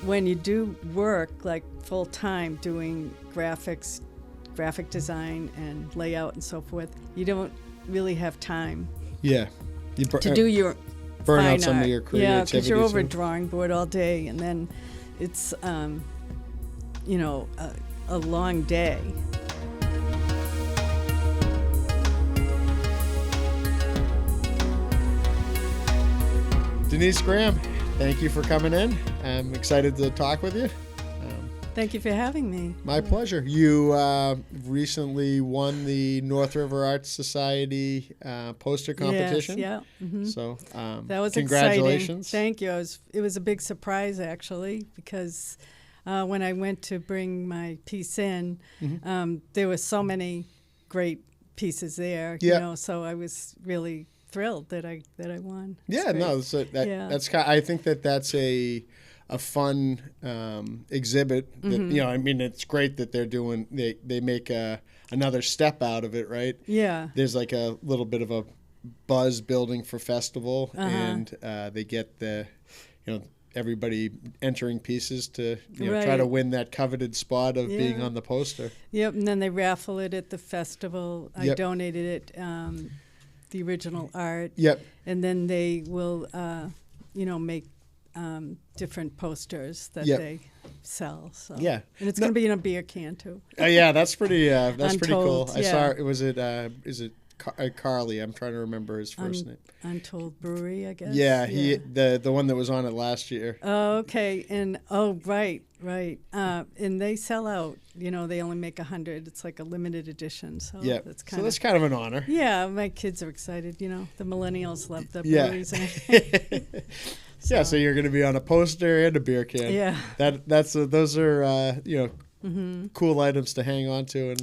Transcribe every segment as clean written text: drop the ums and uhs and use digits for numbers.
when you do work like full time doing graphics, graphic design and layout and so forth, you don't really have time Yeah. to do your burn fine out some art. of your creativity. Yeah, because you're over a too. drawing board all day, and then it's a long day. Denise Graham, thank you for coming in. I'm excited to talk with you. Thank you for having me. My pleasure. You recently won the North River Arts Society poster competition. Yes, yeah. Mm-hmm. So That was congratulations. Exciting. Thank you. It was a big surprise, actually, because when I went to bring my piece in, there were so many great pieces there. Yeah. So I was really thrilled that I won. Yeah, no, that's I think that's a fun exhibit. That, I mean, it's great that they're doing. They make another step out of it, right? Yeah. There's like a little bit of a buzz building for festival, and they get everybody entering pieces to try to win that coveted spot of being on the poster. Yep, and then they raffle it at the festival. I donated it. The original art. Yep. And then they will, make different posters that they sell. So. Yeah. And it's going to be in a beer can too. Yeah, that's pretty. That's pretty cool. Untold, I saw. Is it Carly? I'm trying to remember his first name. Untold Brewery, I guess. Yeah, the one that was on it last year. Oh, okay. And right. And they sell out. They only make 100. It's like a limited edition. So that's kind of an honor. Yeah, my kids are excited. The millennials love the breweries. So you're going to be on a poster and a beer can. Yeah. Those are cool items to hang on to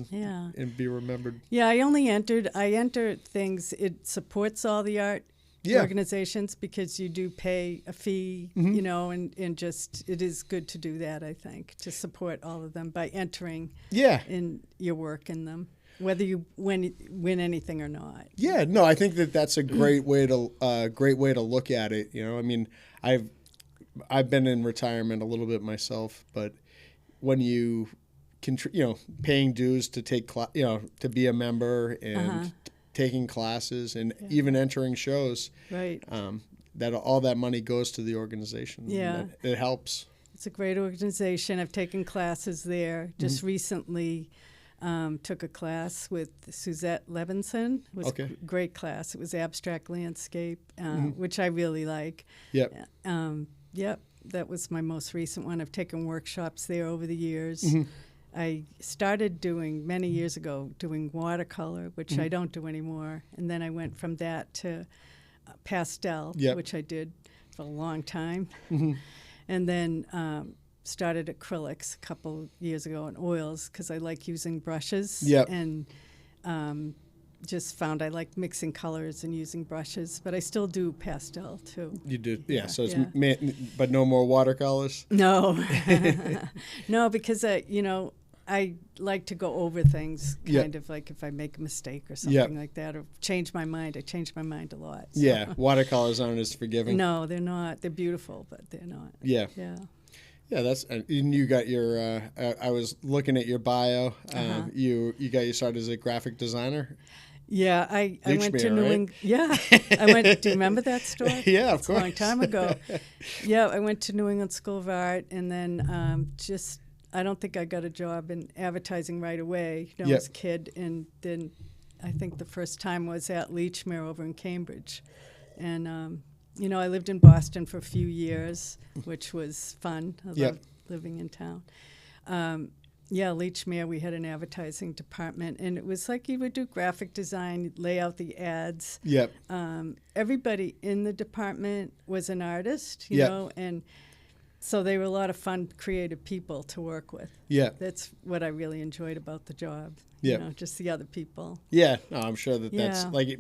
and be remembered. Yeah, I entered things. It supports all the art organizations because you do pay a fee, and just it is good to do that, I think, to support all of them by entering in your work in them, whether you win anything or not. Yeah, no, I think that's a great way to look at it. I mean, I've been in retirement a little bit myself, but when you paying dues to take to be a member and taking classes and even entering shows, right? That all that money goes to the organization. Yeah, it helps. It's a great organization. I've taken classes there. Just recently, took a class with Suzette Levinson. It was a great class. It was abstract landscape, which I really like. Yep. That was my most recent one. I've taken workshops there over the years. I started many years ago doing watercolor, which I don't do anymore. And then I went from that to pastel, which I did for a long time. And then started acrylics a couple years ago and oils because I like using brushes. And just found I like mixing colors and using brushes, but I still do pastel too. You do, so it's but no more watercolors. No, no, because I like to go over things, kind of like if I make a mistake or something like that, or change my mind. I change my mind a lot. So. Yeah, watercolors aren't as forgiving. No, they're not. They're beautiful, but they're not. Yeah. That's and you got your. I was looking at your bio. You got you started as a graphic designer. Yeah, I went to New England. Yeah, I went. Do you remember that story? Yeah, of course. A long time ago. Yeah, I went to New England School of Art, and then I don't think I got a job in advertising right away. As a kid, and then I think the first time was at Lechmere over in Cambridge, and I lived in Boston for a few years, which was fun. I loved living in town. Lechmere, we had an advertising department, and it was like you would do graphic design, you'd lay out the ads. Everybody in the department was an artist, you know, and so they were a lot of fun, creative people to work with. That's what I really enjoyed about the job. Just the other people. No, I'm sure that's like.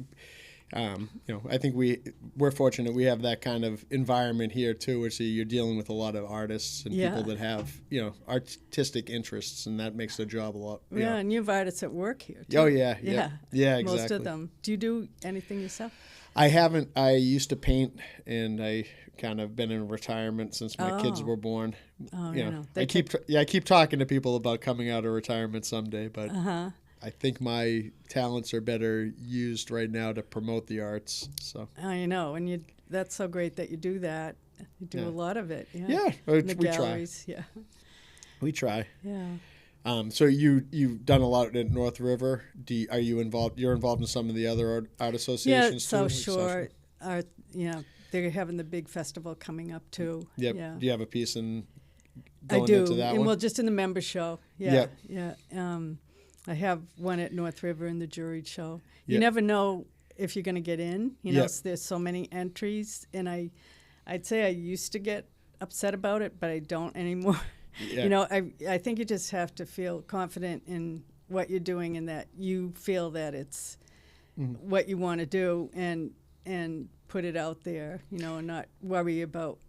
I think we're fortunate we have that kind of environment here too, where you're dealing with a lot of artists and people that have artistic interests, and that makes the job a lot. And you have artists at work here too. Oh yeah, exactly. Most of them. Do you do anything yourself? I haven't. I used to paint, and I kind of been in retirement since my kids were born. Oh, You know, no. I keep talking to people about coming out of retirement someday, but I think my talents are better used right now to promote the arts. So I know, and that's so great that you do that. You do a lot of it. Yeah. yeah, In the we galleries. try. Yeah. We try. Yeah. So you've done a lot at North River. Are you involved? You're involved in some of the other art associations too. South Shore. They're having the big festival coming up too. Yep. Yeah. Do you have a piece in I going do, into that and one? well, just in the member show. Yeah. Yep. Yeah. I have one at North River in the juried show. You Yep. never know if you're going to get in. Yep. There's so many entries, and I'd say I used to get upset about it, but I don't anymore. Yeah. I think you just have to feel confident in what you're doing and that you feel that it's what you want to do and put it out there, and not worry about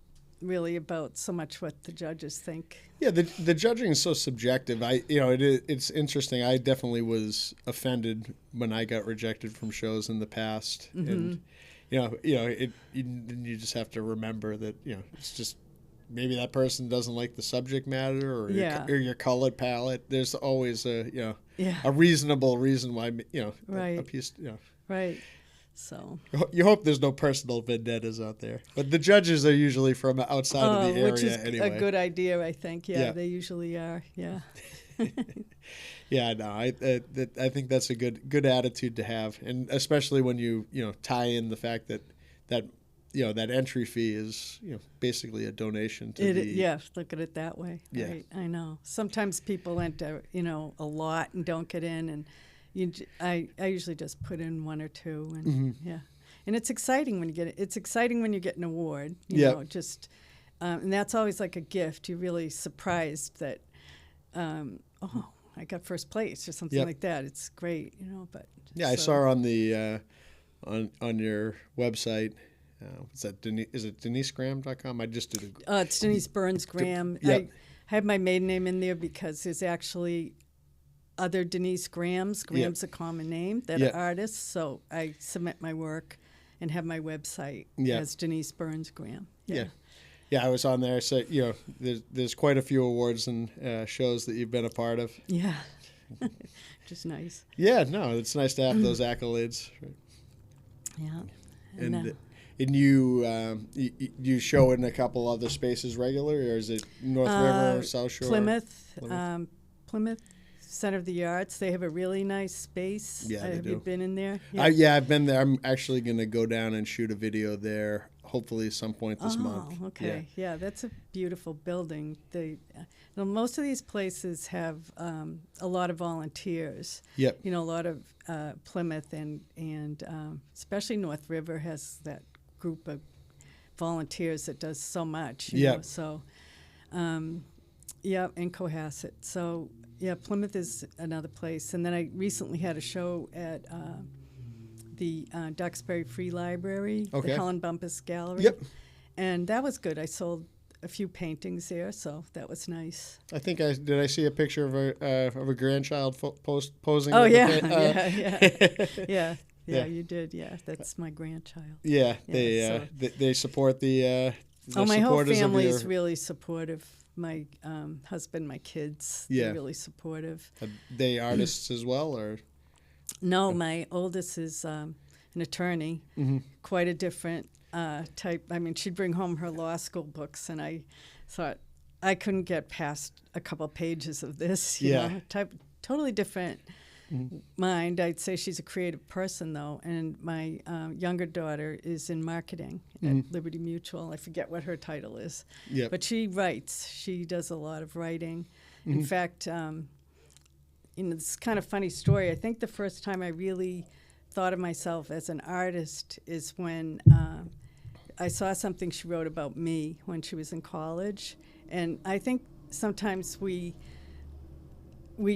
so much what the judges think. Yeah, the judging is so subjective. It's interesting. I definitely was offended when I got rejected from shows in the past, and you just have to remember that it's just maybe that person doesn't like the subject matter or your color palette. There's always a reasonable reason why right. a piece right. So you hope there's no personal vendettas out there, but the judges are usually from outside of the area which is anyway. a good idea, I think. Yeah, they usually are. Yeah. Yeah, no, I think that's a good attitude to have, and especially when you tie in the fact that that entry fee is basically a donation to look at it that way. Yeah. Right. I know. Sometimes people enter a lot and don't get in, and I usually just put in one or two, and and it's exciting when you get it. It's exciting when you get an award. You know, just and that's always like a gift. You're really surprised that I got first place or something like that. It's great, But I saw on the on your website. Is that Denise? Is it DeniseGraham.com? I just did a. It's Denise Burns Graham. Yep. I have my maiden name in there because there's actually other Denise Grahams. Graham's a common name that are artists, so I submit my work and have my website as Denise Burns Graham. Yeah. I was on there. So there's quite a few awards and shows that you've been a part of. Yeah, just nice. Yeah, no, it's nice to have those accolades. Right. Yeah, and you show in a couple other spaces regularly, or is it North River or South Shore? Plymouth Center of the Arts. They have a really nice space. Yeah, they have do. You been in there? Yeah. I've been there. I'm actually going to go down and shoot a video there, hopefully at some point this month. Oh, okay. Yeah, that's a beautiful building. Most of these places have a lot of volunteers. Yep. A lot of Plymouth and especially North River has that group of volunteers that does so much. You know? So, and Cohasset. So, Plymouth is another place. And then I recently had a show at the Duxbury Free Library, the Helen Bumpus Gallery. Yep. And that was good. I sold a few paintings there, so that was nice. I think did I see a picture of a grandchild posing? Oh, with yeah, you did. Yeah, that's my grandchild. Yeah, they support the. My whole family is really supportive. My husband, my kids, they're really supportive. Are they artists as well, or? No, my oldest is an attorney, quite a different type. I mean, she'd bring home her law school books, and I thought I couldn't get past a couple pages of this. You know, totally different mind. I'd say she's a creative person, though. And my younger daughter is in marketing at Liberty Mutual. I forget what her title is. Yep. But she writes. She does a lot of writing. In fact, it's kind of funny story. I think the first time I really thought of myself as an artist is when I saw something she wrote about me when she was in college. And I think sometimes we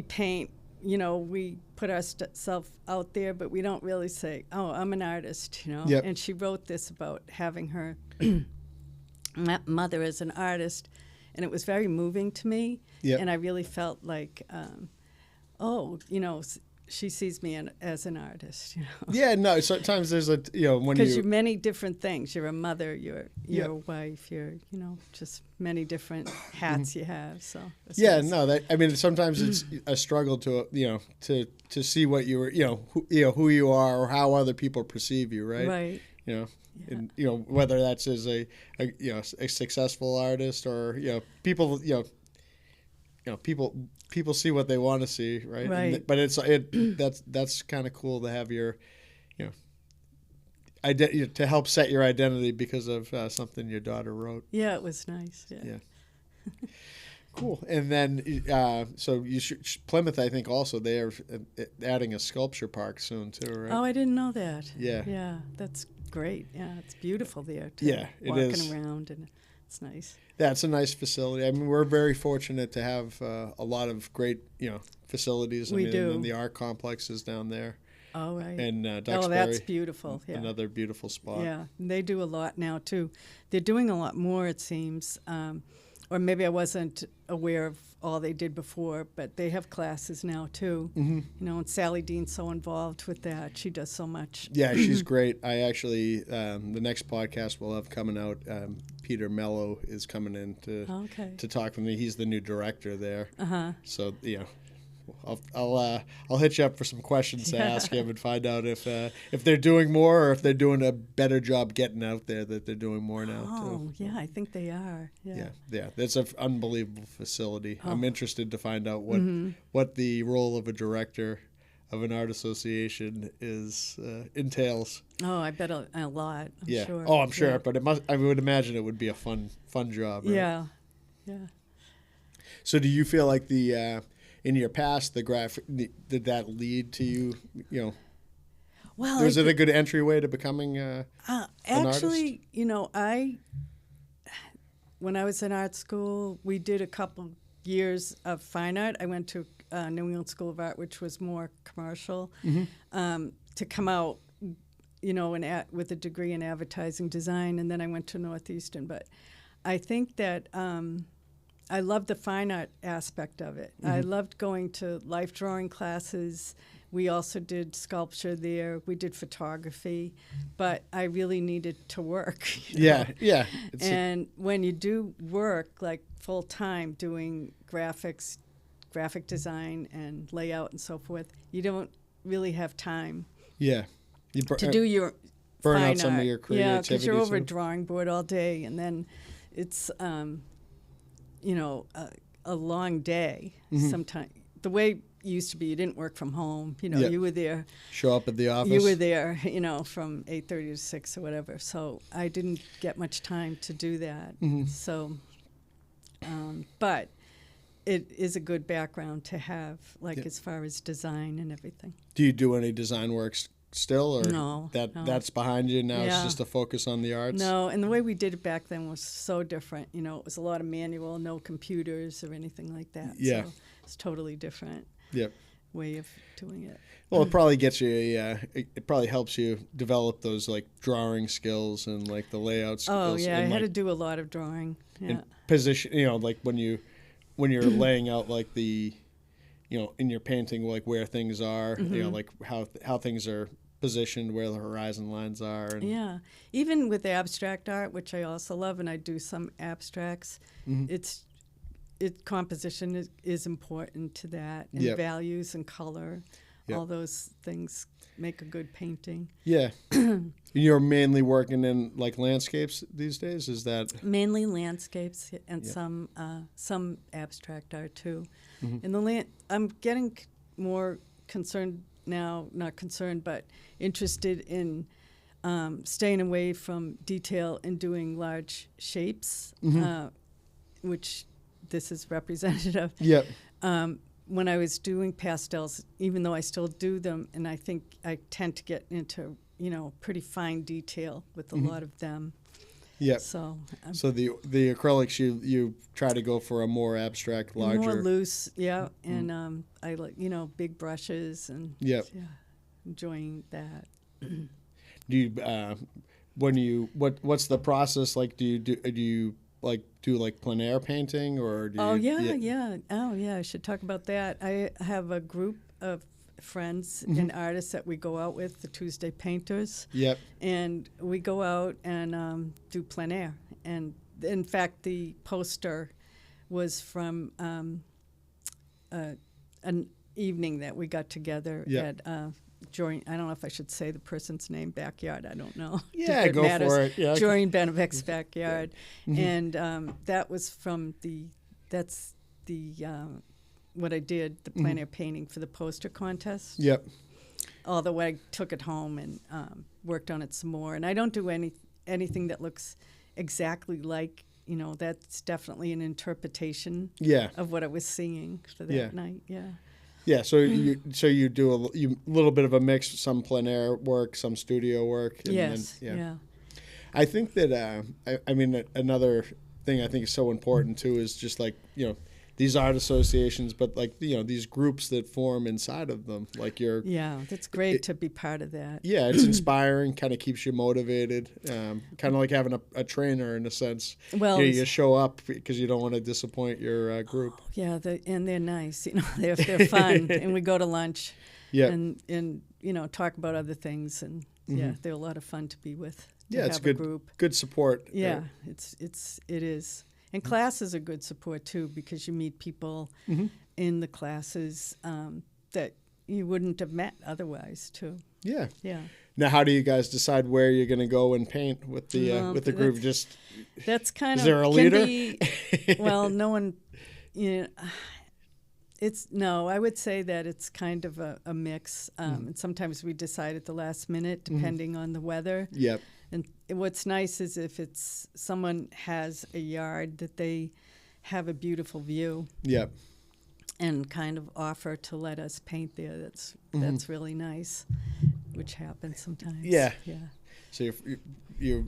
paint, we put ourselves out there, but we don't really say, oh, I'm an artist, Yep. And she wrote this about having her mother as an artist, and it was very moving to me. Yep. And I really felt like, she sees me as an artist, you know. Yeah, no. Sometimes there's when Because you're many different things. You're a mother. You're a wife. You're just many different hats you have. So yeah, no. Sometimes it's a struggle to to see what you were who you are or how other people perceive you, right? Right. Yeah. And whether that's as a successful artist or people people see what they want to see, right? Right. But that's kind of cool to have your to help set your identity because of something your daughter wrote. Yeah, it was nice. Yeah. Cool. And then so Plymouth, I think also they are adding a sculpture park soon too, right? Oh, I didn't know that. Yeah. Yeah, that's great. Yeah, it's beautiful there too. Yeah, it is. Walking around, and it's nice. Yeah, it's a nice facility. I mean, we're very fortunate to have a lot of great, facilities. We do. And the art complexes down there. Oh, right. And Duxbury. Oh, that's beautiful. Yeah. Another beautiful spot. Yeah, and they do a lot now too. They're doing a lot more, it seems. Or maybe I wasn't aware of all they did before, but they have classes now too. Mm-hmm. And Sally Dean's so involved with that. She does so much. Yeah, she's great. I actually, the next podcast we'll have coming out, Peter Mello is coming in to talk with me. He's the new director there. So, I'll hit you up for some questions to ask him and find out if they're doing more or if they're doing a better job getting out there, that they're doing more now. Oh, too. yeah, I think they are. Yeah. That's an unbelievable facility. I'm interested to find out what the role of a director of an art association entails. Oh, I bet a lot. I'm sure. Oh, I'm sure, but I would imagine it would be a fun job. Right? Yeah. So, do you feel like in your past, the graphic, did that lead to you? Well, was it a good entryway to becoming an actually, artist? When I was in art school, we did a couple years of fine art. I went to New England School of Art, which was more commercial, to come out, with a degree in advertising design, and then I went to Northeastern. But I think that I loved the fine art aspect of it. I loved going to life drawing classes. We also did sculpture there. We did photography, but I really needed to work. Yeah. And when you do work like full time doing graphics, graphic design and layout and so forth, you don't really have time. Yeah. To do your burn fine out some art. of your creativity. Yeah, because you're over a drawing board all day, and then it's a long day. Sometimes the way it used to be, you didn't work from home. You were there. Show up at the office. You were there, from 8:30 to 6 or whatever. So I didn't get much time to do that. So, but it is a good background to have, as far as design and everything. Do you do any design work still, or no? That's behind you now? It's just a focus on the arts. No, and the way we did it back then was so different. It was a lot of manual, no computers or anything like that. Yeah, so it's totally different. Yep. Way of doing it. Well, it probably gets you. It probably helps you develop those drawing skills and the layout skills. Oh yeah, I had to do a lot of drawing. Yeah. And position. When you're laying out the, in your painting, where things are. How things are positioned, where the horizon lines are. And yeah, even with abstract art, which I also love, and I do some abstracts. Composition is important to that, and values and color. All those things make a good painting. Yeah. You're mainly working in landscapes these days? Is that mainly landscapes and some abstract art too? And I'm getting more concerned now, not concerned, but interested in staying away from detail and doing large shapes, which this is representative of. Yep. When I was doing pastels, even though I still do them, and I think I tend to get into, pretty fine detail with a lot of them. Yep. So the acrylics, you try to go for a more abstract, larger. More loose, yeah. And I like, big brushes and enjoying that. Do you, what's the process like? Do you do plein air painting, or do you? Oh yeah. Oh yeah, I should talk about that. I have a group of friends and artists that we go out with, the Tuesday Painters. Yep. And we go out and do plein air. And in fact, the poster was from an evening that we got together at Jordan. I don't know if I should say the person's name. Backyard. I don't know. Yeah, if it go matters. for it. Yeah. Jordan Benevic's backyard, and that was from that's the what I did, the plein air painting for the poster contest. Yep. Although I took it home and worked on it some more, and I don't do anything that looks exactly like. That's definitely an interpretation of what I was seeing for that night. Yeah. Yeah, so you do a little bit of a mix, some plein air work, some studio work. And yes. Then, I think that I mean another thing I think is so important too is just like these art associations, but like these groups that form inside of them, like that's great to be part of that. Yeah, it's inspiring, kind of keeps you motivated, kind of like having a trainer in a sense. Well, you show up because you don't want to disappoint your group. Yeah, and they're nice, they're fun, and we go to lunch, and talk about other things, and they're a lot of fun to be with. It's good group. Good support. Yeah, it is. And classes are good support, too, because you meet people in the classes that you wouldn't have met otherwise, too. Yeah. Yeah. Now, how do you guys decide where you're going to go and paint with the group? That's kind is of... there a leader? Well, no one... I would say that it's kind of a mix. And sometimes we decide at the last minute, depending on the weather. Yep. And what's nice is if someone has a yard that they have a beautiful view. Yep. And kind of offer to let us paint there. That's really nice, which happens sometimes. Yeah. Yeah. So you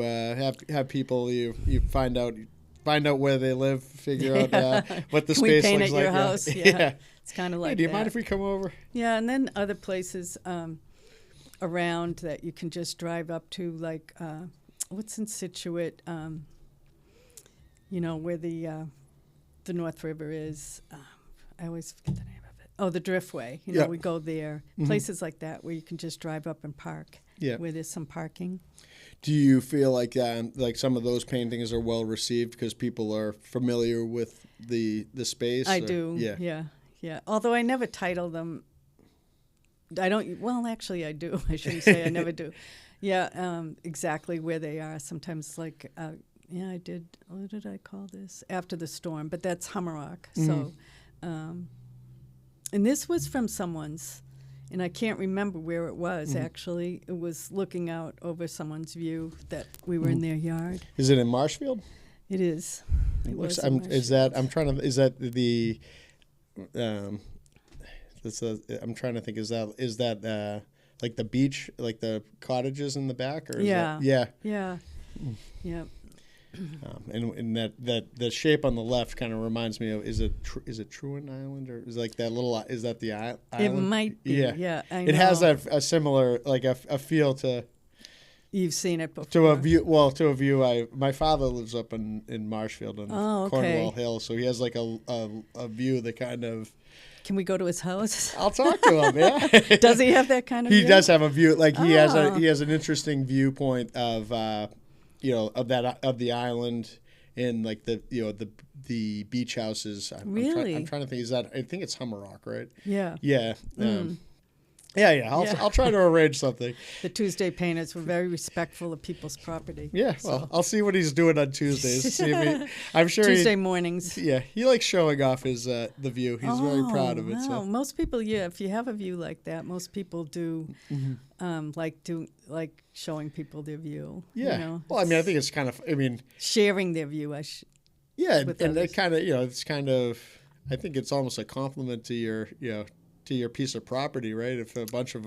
have people you find out where they live, figure out what the space looks like. We paint at your house. Yeah. It's kind of like. Hey, do you that. mind if we come over? Yeah, and then other places around that you can just drive up to, like what's in Situate, where the North River is. I always forget the name of it. Oh, the Driftway. We go there. Places like that where you can just drive up and park. Yeah. Where there's some parking. Do you feel like some of those paintings are well received because people are familiar with the space? I do. Yeah. Although I never title them. I don't. Well, actually, I do. I shouldn't say I never do. Yeah, exactly where they are. Sometimes, like, I did. What did I call this? After the Storm, but that's Hummerock. So, and this was from someone's, and I can't remember where it was. Actually, it was looking out over someone's view that we were in their yard. Is it in Marshfield? It is. Is that the? I'm trying to think. Is that like the beach, like the cottages in the back, or yeah. And that the shape on the left kind of reminds me of is it Truant Island, or is like that little, is that the island? It might be. Yeah. I know. It has a similar, like a feel to. You've seen it before. To a view. My father lives up in Marshfield on Cornwall Hill, so he has like a view that kind of. Can we go to his house? I'll talk to him. Yeah. Does he have that kind of view? He does have a view. Like he has an interesting viewpoint of of the island and like the beach houses. Really? I'm trying to think. I think it's Hummerock, right? Yeah. Yeah. I'll try to arrange something. The Tuesday Painters were very respectful of people's property. Yeah, well, I'll see what he's doing on Tuesdays. I'm sure Tuesday mornings. Yeah, he likes showing off his the view. He's very proud of it. Wow. So most people, if you have a view like that, most people do like showing people their view. Yeah. Well, I mean, I think it's kind of. Sharing their view. Yeah, and it kind of it's kind of. I think it's almost a compliment to your to your piece of property, right? If a bunch of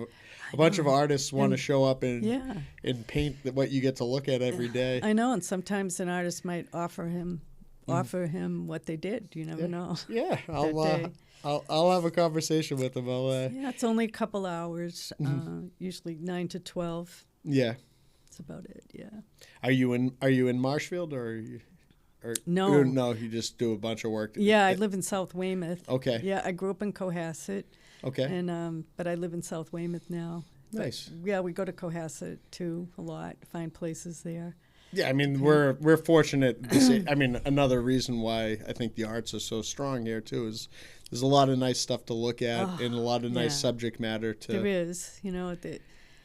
artists want to show up and paint what you get to look at every day. I know, and sometimes an artist might offer him what they did. You never know. Yeah, I'll have a conversation with him. It's only a couple hours, usually 9 to 12. Yeah, that's about it. Yeah. Are you in Marshfield or? No, you just do a bunch of work. Yeah, I live in South Weymouth. Okay. Yeah, I grew up in Cohasset. Okay. And but I live in South Weymouth now. Nice. But, yeah, we go to Cohasset too a lot. Find places there. Yeah, I mean, we're fortunate. I mean, another reason why I think the arts are so strong here too is there's a lot of nice stuff to look at and a lot of nice subject matter to. There is,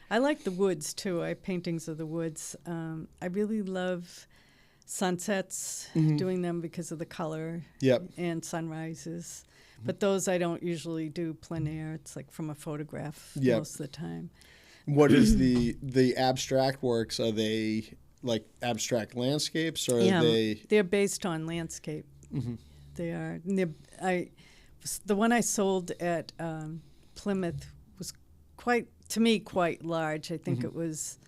I like the woods too. I have paintings of the woods. I really love sunsets, doing them because of the color. Yep. And sunrises. But those I don't usually do plein air. It's like from a photograph most of the time. What is the abstract works? Are they like abstract landscapes, or are they? They're based on landscape. They are. The one I sold at Plymouth was quite large. I think it was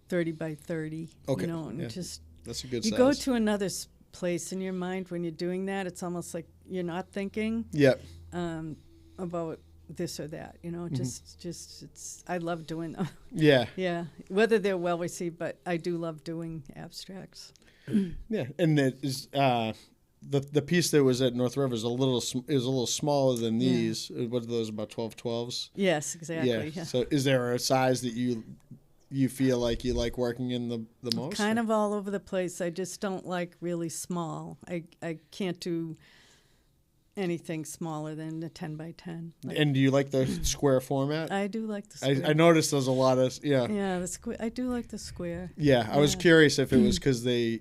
30 by 30. Okay. And just that's a good you size. go to another place in your mind when you're doing that. It's almost like you're not thinking. Yep. About this or that, it's I love doing them. Yeah. Yeah. Whether they're well received, but I do love doing abstracts. Yeah, and it is the piece that was at North River is a little smaller than these. What are those, about 12/12s? Yes, exactly. Yeah. So is there a size that you feel like you like working in the most? Kind of all over the place. I just don't like really small. I can't do anything smaller than a 10 by 10. And do you like the square format? I do like the square. I noticed there's a lot of Yeah, the square. I do like the square. Yeah, I was curious if it was because they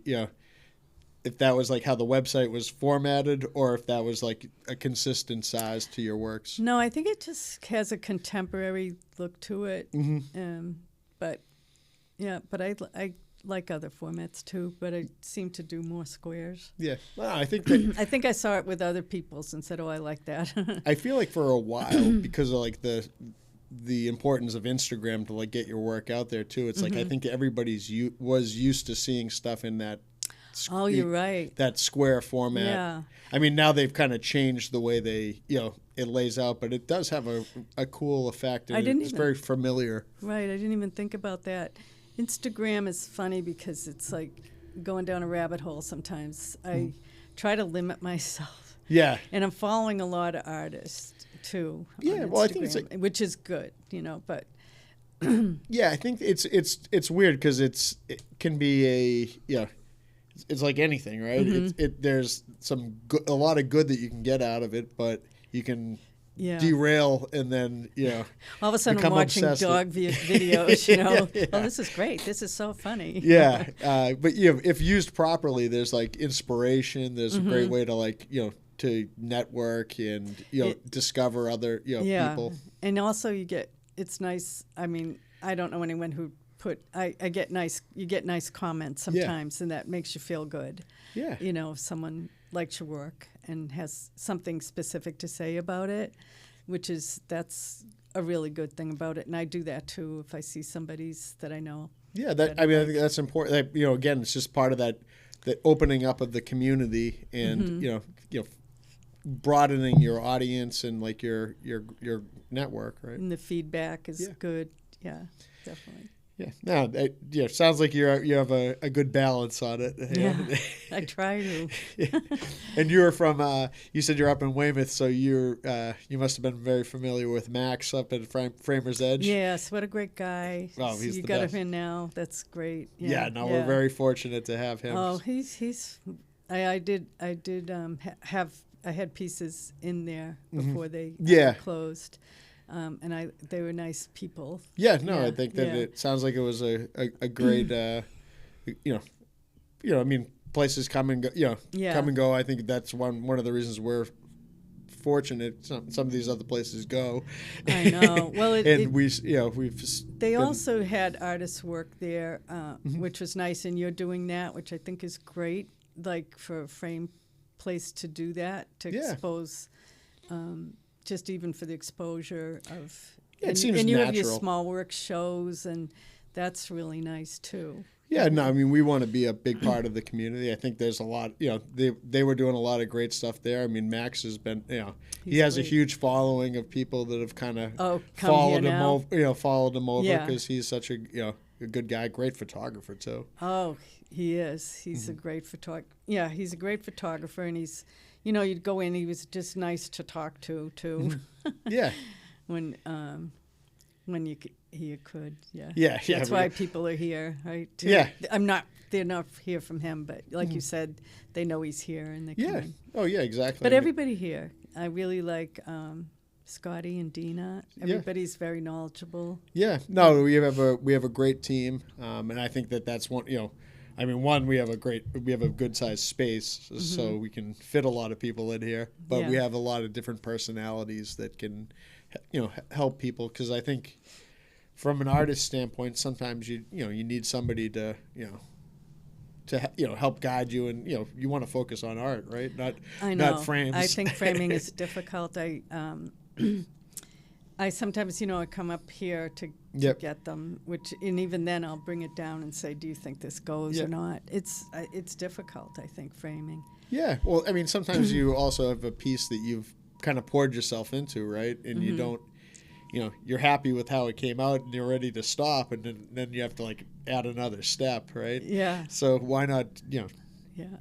if that was like how the website was formatted, or if that was like a consistent size to your works. No, I think it just has a contemporary look to it. But I like other formats too, but I seem to do more squares. Yeah, well, I think that I think I saw it with other people's and said, "Oh, I like that." I feel like for a while, because of like the importance of Instagram to like get your work out there too. It's like I think everybody's was used to seeing stuff in that. Oh, you're right. That square format. Yeah. I mean, now they've kind of changed the way they it lays out, but it does have a cool effect. And it's very familiar. Right. I didn't even think about that. Instagram is funny because it's like going down a rabbit hole sometimes. I try to limit myself. Yeah. And I'm following a lot of artists too. Yeah, well, I think it's like, which is good, but yeah, I think it's weird because it can be it's like anything, right? There's a lot of good that you can get out of it, but you can derail and then all of a sudden I'm watching dog videos. Oh, this is great, this is so funny. But if used properly, there's like inspiration, there's a great way to like to network and discover other people. And also you get nice. I mean, I don't know anyone who you get nice comments sometimes, and that makes you feel good. If someone likes your work and has something specific to say about it, that's a really good thing about it. And I do that too if I see somebody's that I know. Yeah, I think that's important. Again, it's just part of the opening up of the community and broadening your audience and like your network, right? And the feedback is good. Yeah, definitely. Yeah, no, sounds like you have a good balance on it. Yeah, I try to. And you're from, you said you're up in Weymouth, so you must have been very familiar with Max up at Framer's Edge. Yes, what a great guy. Oh, he's you the got best. him in now. That's great. We're very fortunate to have him. Oh, I had pieces in there before they closed. And they were nice people. I think that it sounds like it was a great, I mean, places come and go, come and go. I think that's one of the reasons we're fortunate. Some of these other places go. I know. Well, they also had artists work there, which was nice, and you're doing that, which I think is great. Like for a frame place to do that, to expose. Just even for the exposure of, it seems and you natural. have your small work shows, and that's really nice too. Yeah, no, I mean, we want to be a big part of the community. I think there's a lot, they were doing a lot of great stuff there. I mean, Max has been, he has a huge following of people that have kind of followed him over, because he's such a good guy, great photographer too. Oh, he is. He's a great photographer. Yeah, he's a great photographer, and he's, you'd go in, he was just nice to talk to too. Yeah. when he could. Yeah. Yeah. That's why people are here, right? Yeah. They're not here from him, but like you said, they know he's here and they're Yeah. coming. Oh, yeah, exactly. But everybody here, I really like Scotty and Dina. Yeah. Everybody's very knowledgeable. Yeah. No, we have a great team, and I think that's one. I mean, one, we have a good sized space, so we can fit a lot of people in here. But we have a lot of different personalities that can, help people. Because I think, from an artist standpoint, sometimes you need somebody to help guide you, and you want to focus on art, right? Not frames. I think framing is difficult. I sometimes, I come up here to get them, and even then I'll bring it down and say, do you think this goes or not? It's difficult, I think, framing. Yeah. Well, I mean, sometimes you also have a piece that you've kind of poured yourself into, right? And you don't, you're happy with how it came out and you're ready to stop, and then you have to add another step, right? Yeah. So why not,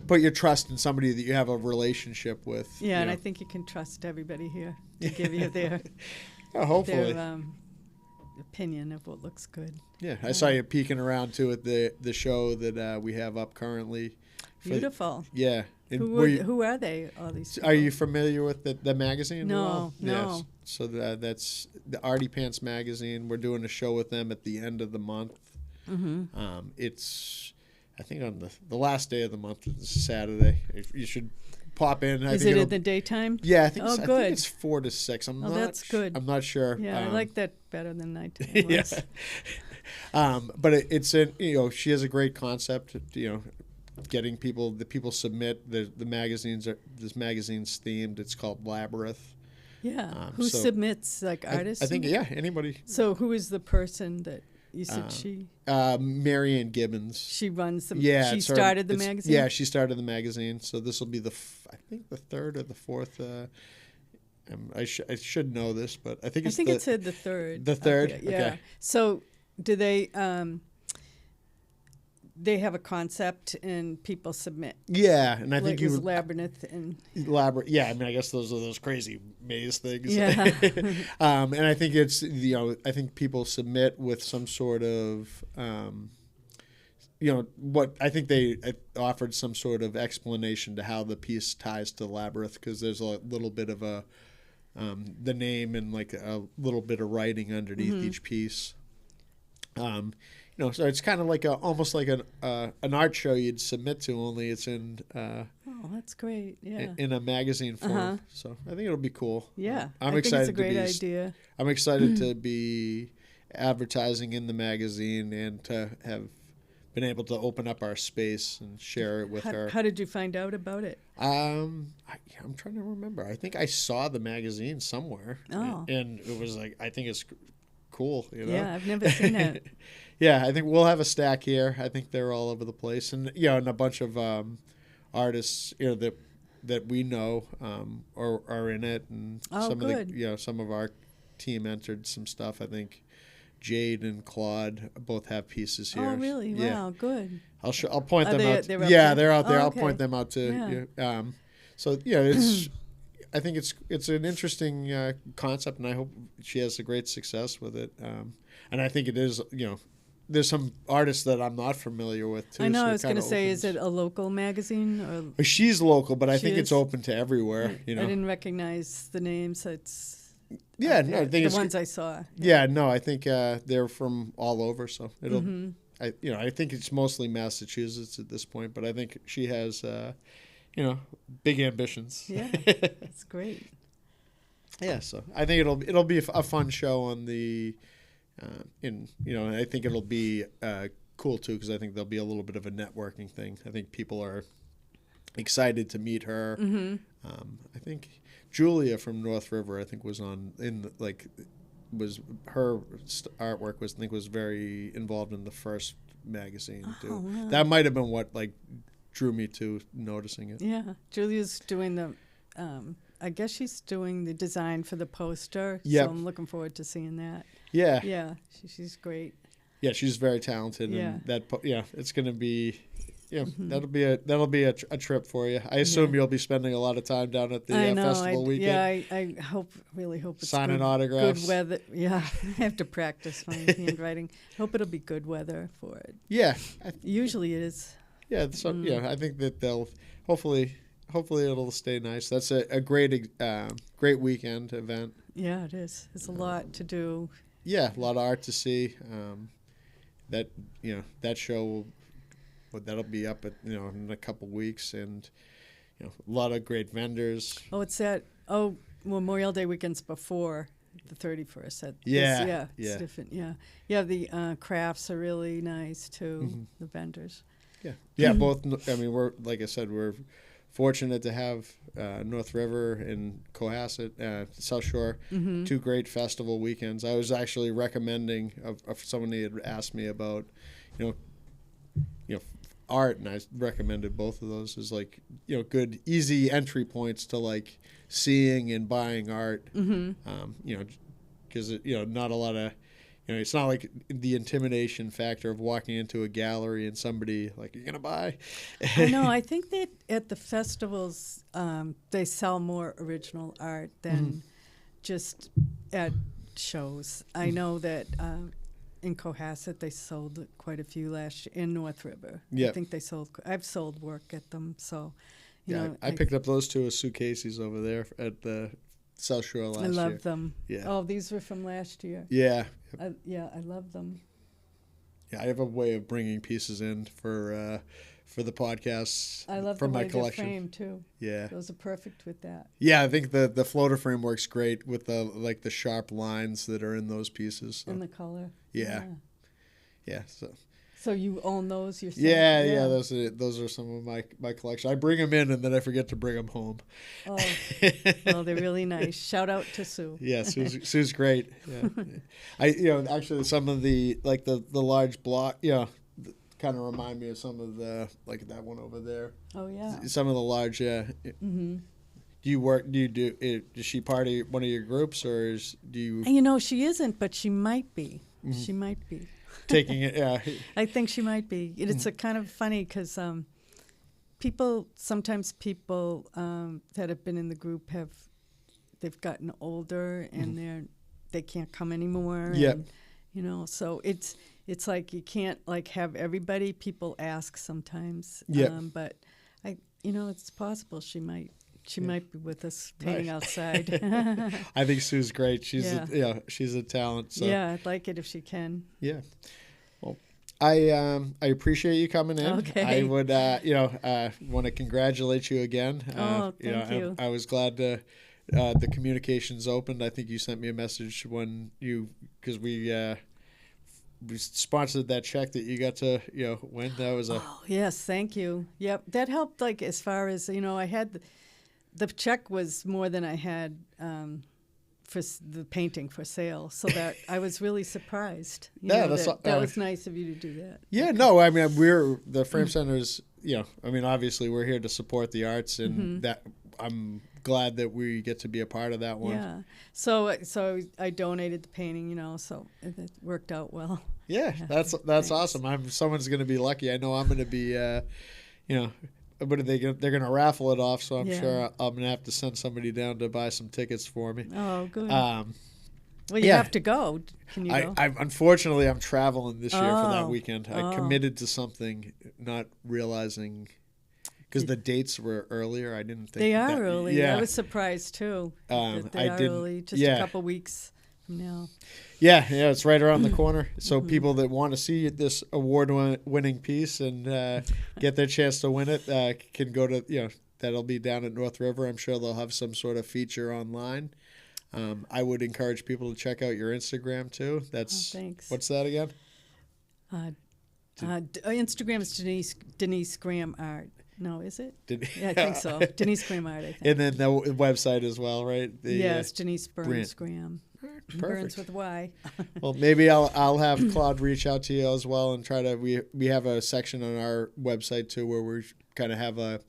put your trust in somebody that you have a relationship with. Yeah, and I think you can trust everybody here to give you their hopefully their opinion of what looks good. Yeah, I saw you peeking around too at the show that we have up currently. Beautiful. Yeah. Who are they? All these people? Are you familiar with the magazine? No, no. Yes. So that's the Artie Pants magazine. We're doing a show with them at the end of the month. Mm-hmm. It's, I think, on the last day of the month. It's Saturday. You should pop in. Is it in the daytime? Yeah, I think. Oh, I good. think it's 4 to 6. That's good. I'm not sure. Yeah, I like that better than nighttime. Yeah. But it's she has a great concept. Getting the people submit the magazines. This magazine's themed. It's called Labyrinth. Yeah. Who submits, artists? I think anybody. So who is the person that you said she? Marianne Gibbons. She runs the. Yeah, she started the magazine. Yeah, she started the magazine. So this will be I think the third or the fourth. I should know this, but I think it said the third. The third. Okay, yeah. Okay. So do they? They have a concept and people submit. Yeah, and I think you labyrinth and elaborate. Yeah, I mean, I guess those are those crazy maze things. Yeah. And I think it's I think people submit with some sort of what I think they offered some sort of explanation to how the piece ties to Labyrinth, because there's a little bit of the name and a little bit of writing underneath each piece. So it's kind of almost like an art show you'd submit to, only it's in. Oh, that's great! Yeah. In a magazine form, so I think it'll be cool. Yeah, I'm think excited. it's a great idea. I'm excited to be advertising in the magazine and to have been able to open up our space and share it with her. How did you find out about it? I'm trying to remember. I think I saw the magazine somewhere. Oh. And it was I think it's cool. Yeah, I've never seen it. Yeah, I think we'll have a stack here. I think they're all over the place, and and a bunch of artists that we know are in it, and some of our team entered some stuff. I think Jade and Claude both have pieces here. Oh, really? Yeah. Wow, good. I'll point them out. They're they're out there. Oh, I'll okay. point them out to you. So it's. I think it's an interesting concept, and I hope she has a great success with it. And I think it is. There's some artists that I'm not familiar with too. I know. So I was going to say, is it a local magazine or? She's local, but I think it's open to everywhere. I didn't recognize the names. It's no, I think the it's ones I saw. Yeah, no, I think they're from all over. So it'll. I think it's mostly Massachusetts at this point, but I think she has. Big ambitions. Yeah, that's great. Yeah, so I think it'll be a fun show on the, I think it'll be cool too, because I think there'll be a little bit of a networking thing. I think people are excited to meet her. I think Julia from North River, I think, was her artwork was very involved in the first magazine too. Wow. That might have been what drew me to noticing it. Yeah, Julia's doing the. I guess she's doing the design for the poster. Yep. So I'm looking forward to seeing that. Yeah. Yeah, she's great. Yeah, she's very talented. Yeah. And it's going to be. yeah, that'll be a trip for you. I assume you'll be spending a lot of time down at the festival weekend. Yeah, I really hope it's signing autographs. Good weather. Yeah, I have to practice my handwriting. Hope it'll be good weather for it. Yeah, usually it is. Yeah, so I think that they'll hopefully it'll stay nice. That's a great weekend event. Yeah, it is. It's a lot to do. Yeah, a lot of art to see. That show that'll be up in a couple weeks, and a lot of great vendors. Oh, it's that. Oh, Memorial Day weekend's before the 31st. It's different. Yeah. The crafts are really nice too. Mm-hmm. The vendors. Yeah. Both. I mean, we're fortunate to have North River and Cohasset, South Shore, mm-hmm. 2 great festival weekends. I was actually recommending of someone who had asked me about, art, and I recommended both of those as good, easy entry points to seeing and buying art. Mm-hmm. Because not a lot of. It's not like the intimidation factor of walking into a gallery and somebody you're going to buy. I know. I think that at the festivals, they sell more original art than mm-hmm. just at shows. Mm-hmm. I know that in Cohasset, they sold quite a few last year. In North River. Yep. I think I've sold work at them. So, I picked up those 2 as suitcases over there at the South Shore last year. I love them. Yeah. Oh, these were from last year. Yeah. I love them. Yeah, I have a way of bringing pieces in for the podcasts. I love from the my way collection. Frame too. Yeah, those are perfect with that. Yeah, I think the floater frame works great with the sharp lines that are in those pieces. So. And the color. Yeah. So you own those yourself? Yeah. Those are some of my collection. I bring them in and then I forget to bring them home. Oh, well, they're really nice. Shout out to Sue. Yeah, Sue's great. Yeah, actually some of the large block, kind of remind me of some of the that one over there. Oh yeah. Some of the large. Mm-hmm. Is she part of one of your groups, or do you? She isn't, but she might be. Mm-hmm. She might be. Taking it, yeah. I think she might be. It's a kind of funny because sometimes people that have been in the group they've gotten older and they can't come anymore. Yeah. And, so it's you can't have everybody. People ask sometimes. Yeah. But it's possible she might be with us painting outside. I think Sue's great. She's a talent. So. Yeah, I'd like it if she can. Yeah. Well, I appreciate you coming in. Okay. I would want to congratulate you again. Thank you. I was glad the communications opened. I think you sent me a message because we sponsored that check that you got to win. That was Oh yes, thank you. Yep, that helped. As far as I had. The check was more than I had for the painting for sale, so that I was really surprised. That was nice of you to do that. Yeah, okay. No, I mean we're the Frame Center's. Obviously we're here to support the arts, and mm-hmm. that I'm glad that we get to be a part of that one. Yeah. So I donated the painting, so it worked out well. Yeah, that's awesome. Someone's going to be lucky. I know I'm going to be, But they're going to raffle it off, so I'm sure I'm going to have to send somebody down to buy some tickets for me. Oh, good. You have to go. Can you go? Unfortunately, I'm traveling this year for that weekend. I committed to something, not realizing because the dates were earlier. I didn't think they are early. Yeah. I was surprised too. That they are early, just a couple weeks from now. Yeah, it's right around the corner. So mm-hmm. people that want to see this award-winning piece and get their chance to win it can go to, that'll be down at North River. I'm sure they'll have some sort of feature online. I would encourage people to check out your Instagram too. Thanks. What's that again? Instagram is Denise Graham Art. No, is it? Yeah, I think so. Denise Graham Art, I think. And then the website as well, right? Yes, Denise Burns Graham. Perfect. Burns with Y. Well, maybe I'll have Claude reach out to you as well and try to. We have a section on our website too where we kind of have a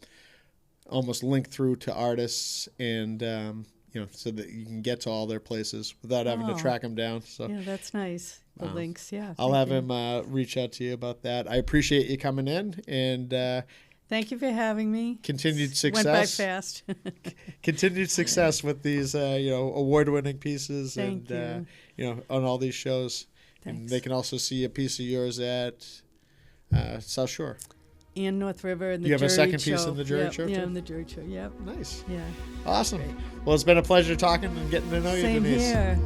almost link through to artists and so that you can get to all their places without having to Oh. track them down. So Yeah, that's nice. The links, yeah. I'll thank have you. him reach out to you about that. I appreciate you coming in, and Thank you for having me. continued Went by success. fast. Continued success with these, award-winning pieces, Thank and on all these shows. And Thanks. they can also see a piece of yours at South Shore. And North River and the You have a jury second piece show. in the jury Yep, show, Yeah, too? in the jury show. Yep. Nice, Yeah. awesome. Great. Well, it's been a pleasure talking and getting to know you, Same Denise. here.